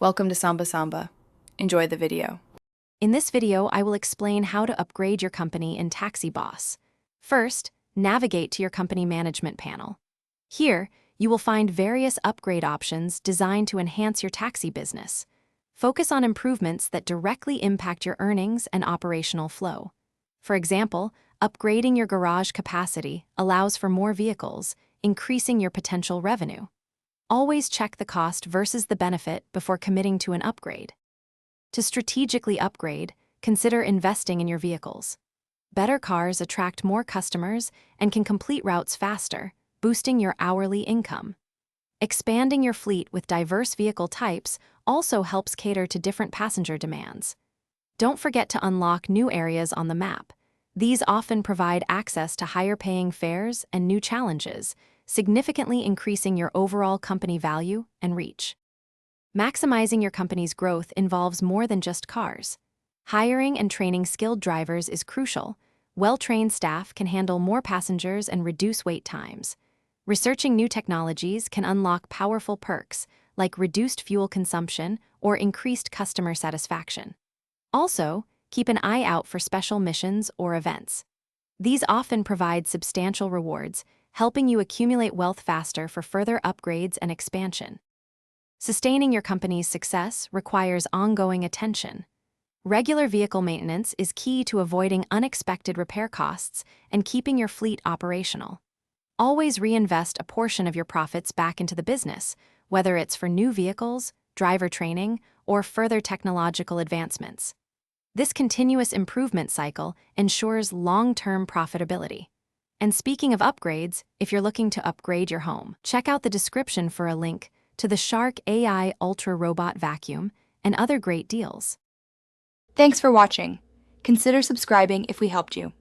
Welcome to Samba Samba. Enjoy the video. In this video, I will explain how to upgrade your company in Taxi Boss. First, navigate to your company management panel. Here, you will find various upgrade options designed to enhance your taxi business. Focus on improvements that directly impact your earnings and operational flow. For example, upgrading your garage capacity allows for more vehicles, increasing your potential revenue. Always check the cost versus the benefit before committing to an upgrade. To strategically upgrade, consider investing in your vehicles. Better cars attract more customers and can complete routes faster, boosting your hourly income. Expanding your fleet with diverse vehicle types also helps cater to different passenger demands. Don't forget to unlock new areas on the map. These often provide access to higher-paying fares and new challenges, significantly increasing your overall company value and reach. Maximizing your company's growth involves more than just cars. Hiring and training skilled drivers is crucial. Well-trained staff can handle more passengers and reduce wait times. Researching new technologies can unlock powerful perks, like reduced fuel consumption or increased customer satisfaction. Also, keep an eye out for special missions or events. These often provide substantial rewards, helping you accumulate wealth faster for further upgrades and expansion. Sustaining your company's success requires ongoing attention. Regular vehicle maintenance is key to avoiding unexpected repair costs and keeping your fleet operational. Always reinvest a portion of your profits back into the business, whether it's for new vehicles, driver training, or further technological advancements. This continuous improvement cycle ensures long-term profitability. And speaking of upgrades, if you're looking to upgrade your home, check out the description for a link to the Shark AI Ultra Robot Vacuum and other great deals. Thanks for watching. Consider subscribing if we helped you.